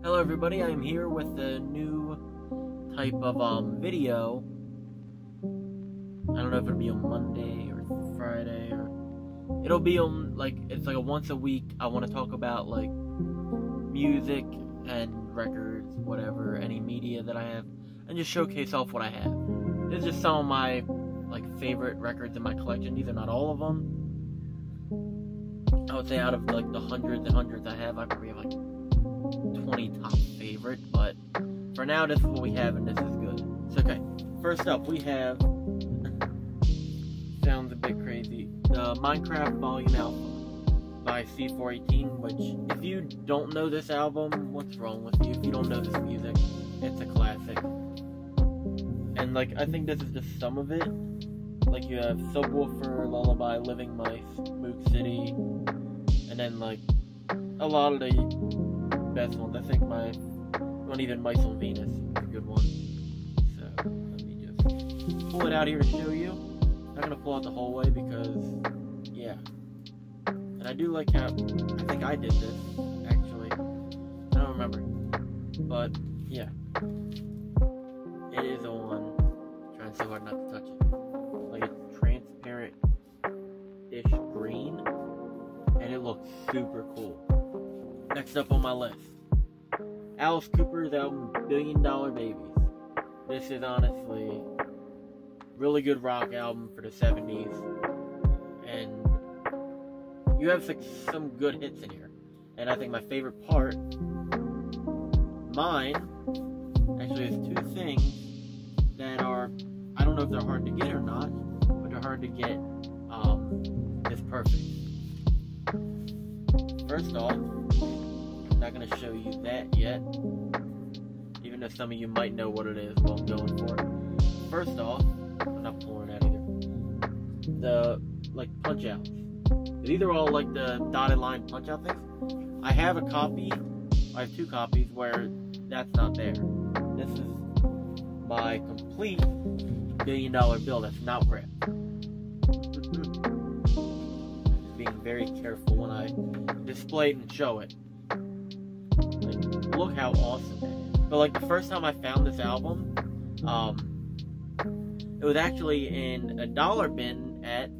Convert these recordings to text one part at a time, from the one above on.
Hello everybody, I'm here with a new type of video. I don't know if it'll be on Monday or Friday, or it'll be on, it's like a once a week. I want to talk about like music and records, whatever, any media that I have, and just showcase off what I have. This is just some of my favorite records in my collection. These are not all of them. I would say out of like the hundreds and hundreds I have, I probably have like 20 top favorite, but for now this is what we have and this is good. So okay, first up we have, sounds a bit crazy, the Minecraft Volume Alpha by C418, which if you don't know this album, what's wrong with you? If you don't know this music, it's a classic. And I think this is just some of it. You have Subwoofer, Lullaby, Living Mice, Mook City, and then a lot of the best ones. I think not even Mice on Venus is a good one. So let me just pull it out here to show you. I'm not gonna pull out the whole way because yeah. And I do like how I think I did this actually. I don't remember, but yeah, it is on. I'm trying so hard not to touch it. It's transparent-ish green, and it looks super cool. Next up on my list, Alice Cooper's album Billion Dollar Babies. This is honestly really good rock album for the 70s, and you have some good hits in here. And I think my favorite part, actually has two things that are, I don't know if they're hard to get or not, but they're hard to get this perfect. First off, I'm not going to show you that yet, even though some of you might know what it is while I'm going for it. First off, I'm not pulling that either, the punch outs. These are all the dotted line punch out things. I have I have two copies where that's not there. This is my complete $1 billion bill that's not ripped. Just being very careful when I display it and show it. Look how awesome that is. But the first time I found this album, it was actually in a dollar bin at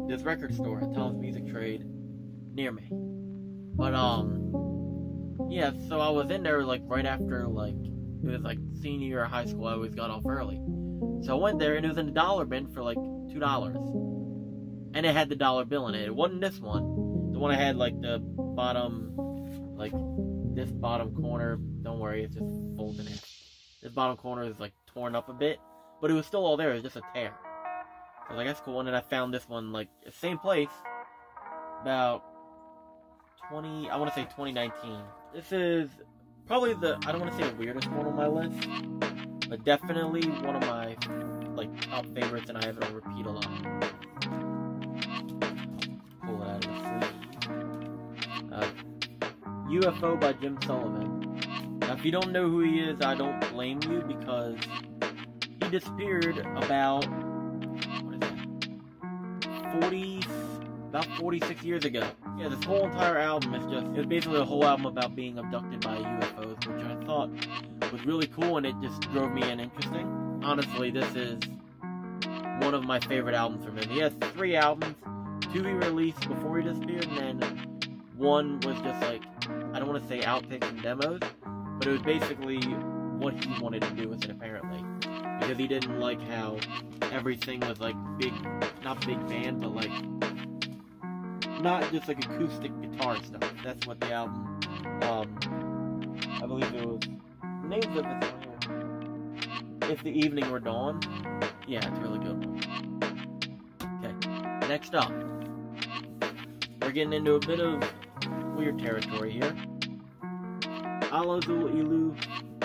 this record store at Tom's Music Trade near me. But yeah, so I was in there right after it was senior year of high school. I always got off early. So I went there and it was in a dollar bin for $2. And it had the dollar bill in it. It wasn't this one. The one I had the bottom, this bottom corner, don't worry, it's just folded in half. This bottom corner is torn up a bit. But it was still all there, it was just a tear. I was that's cool. And then I found this one same place about I want to say 2019. This is probably I don't want to say the weirdest one on my list, but definitely one of my top favorites, and I have it on repeat a lot. Pull it out of the sleeve. UFO by Jim Sullivan. Now, if you don't know who he is, I don't blame you, because he disappeared about 46 years ago. Yeah, this whole entire album is it's basically a whole album about being abducted by UFOs, which I thought was really cool, and it just drove me in interesting. Honestly, this is one of my favorite albums from him. He has 3 albums, 2 he released before he disappeared, and then one was just I don't want to say outtakes and demos, but it was basically what he wanted to do with it, apparently. Because he didn't like how everything was big, not big band, but not just acoustic guitar stuff. That's what the album, I believe it was, the names of this one here, If the Evening Were Dawn. Yeah, it's a really good one. Okay, next up, we're getting into a bit of weird territory here. Alazul Ilu,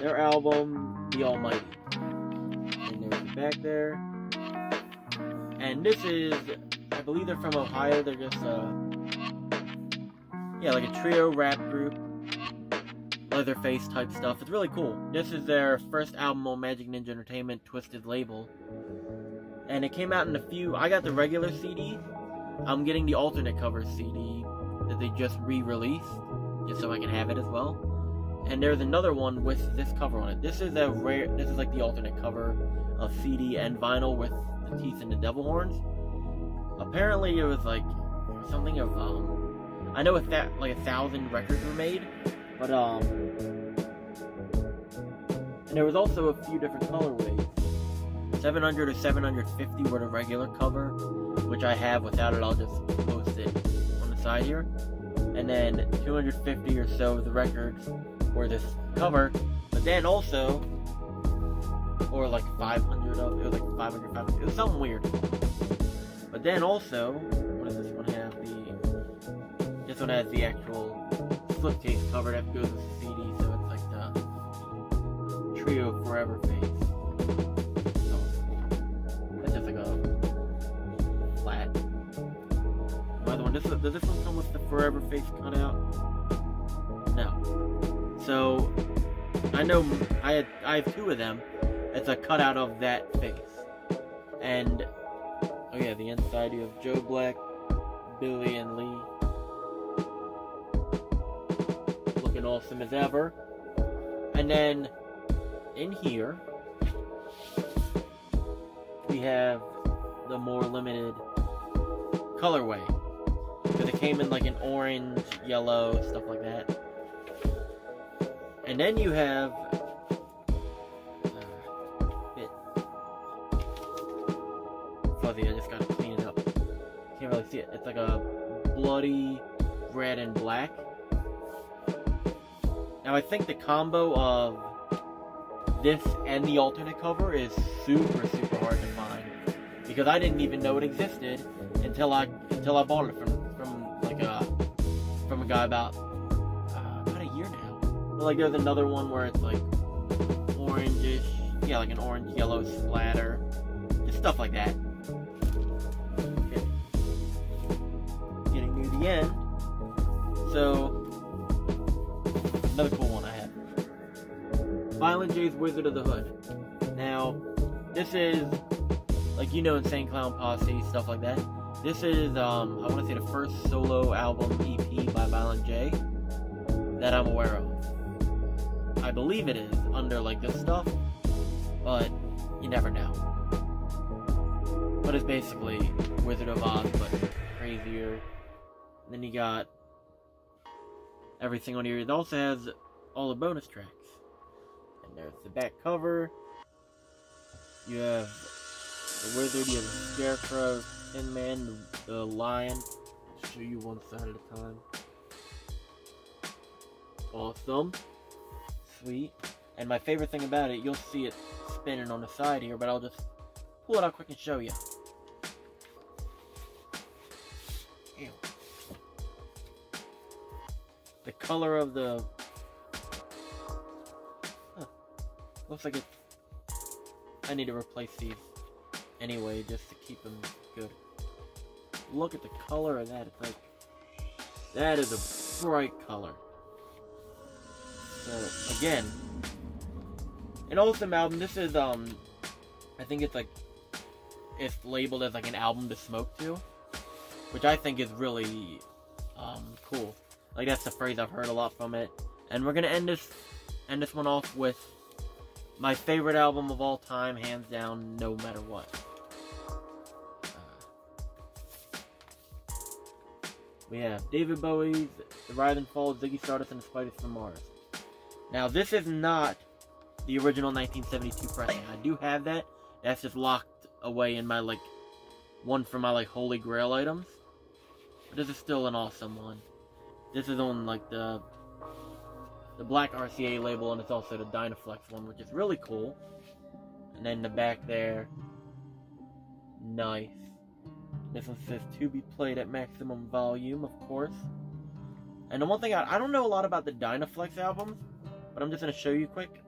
their album, The Almighty. And there's the back there. And this is, I believe they're from Ohio. They're just yeah, a trio rap group, Leatherface type stuff. It's really cool. This is their first album on Magic Ninja Entertainment Twisted label, and it came out in a few. I got the regular CD. I'm getting the alternate cover CD that they just re-released, just so I can have it as well. And there's another one with this cover on it. This is like the alternate cover of CD and vinyl with the teeth and the devil horns. Apparently it was like something of I know that like 1,000 records were made, but and there was also a few different colorways. 700 or 750 were the regular cover, which I have. Without it, I'll just post it on the side here. And then 250 or so of the records were this cover, but then also, or like 500 of it was like 500, it was something weird. But then also, what does this one have? This one has the actual slipcase cover that goes with the CD, so it's like the Trio Forever face. It's just like a flat. Another one. Does this one come with the Forever face cut out? No. So I know I have two of them. It's a cutout of that face. And oh yeah, the inside you have Joe Black, Billy, and Lee. Looking awesome as ever. And then in here we have the more limited colorway, because it came in like an orange, yellow, stuff like that. And then you have bit fuzzy. I just gotta clean it up. Can't really see it. It's like a bloody red and black. Now I think the combo of this and the alternate cover is super hard to find, because I didn't even know it existed until I bought it from a guy about a year now. But like there's another one where it's like orangish, yeah, like an orange yellow splatter, just stuff like that. Okay. Getting near the end, so another cool one I have. Violent J's Wizard of the Hood. Now, this is, like, you know, Insane Clown Posse, stuff like that. This is, I want to say the first solo album EP by Violent J that I'm aware of. I believe it is, under, like, this stuff, but you never know. But it's basically Wizard of Oz, but crazier. And then you got everything on here. It also has all the bonus tracks. And there's the back cover. You have the Wizard, you have the Scarecrow, Tin Man, the Lion. I'll show you one side at a time. Awesome. Sweet. And my favorite thing about it, you'll see it spinning on the side here, but I'll just pull it out quick and show you. Ew. The color of the... looks like it's... I need to replace these anyway, just to keep them good. Look at the color of that. It's like... that is a bright color. So, again... an awesome album. This is, I think it's like... it's labeled as like an album to smoke to. Which I think is really, cool. Like, that's the phrase I've heard a lot from it. And we're gonna end this one off with my favorite album of all time, hands down, no matter what. We have David Bowie's The Rise and Fall of Ziggy Stardust and the Spiders from Mars. Now, this is not the original 1972 pressing. I do have that. That's just locked away in my, like, one for my, like, holy grail items. But this is still an awesome one. This is on, like, the black RCA label, and it's also the Dynaflex one, which is really cool. And then the back there, nice. This one says to be played at maximum volume, of course. And the one thing, I don't know a lot about the Dynaflex albums, but I'm just going to show you quick.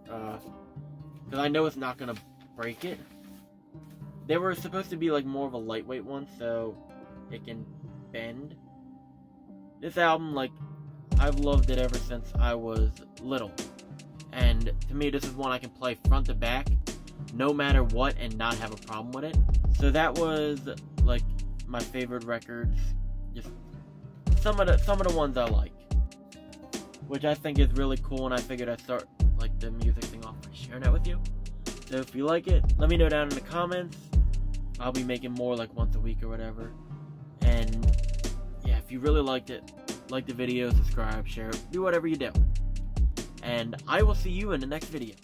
Because I know it's not going to break it. They were supposed to be like more of a lightweight one, so it can bend. This album, like, I've loved it ever since I was little. And to me, this is one I can play front to back, no matter what, and not have a problem with it. So that was, like, my favorite records. Just some of the ones I like. which I think is really cool, and I figured I'd start like the music thing off by sharing that with you. So if you like it, let me know down in the comments. I'll be making more like once a week or whatever. And yeah, if you really liked it, like the video, subscribe, share it, do whatever you do. And I will see you in the next video.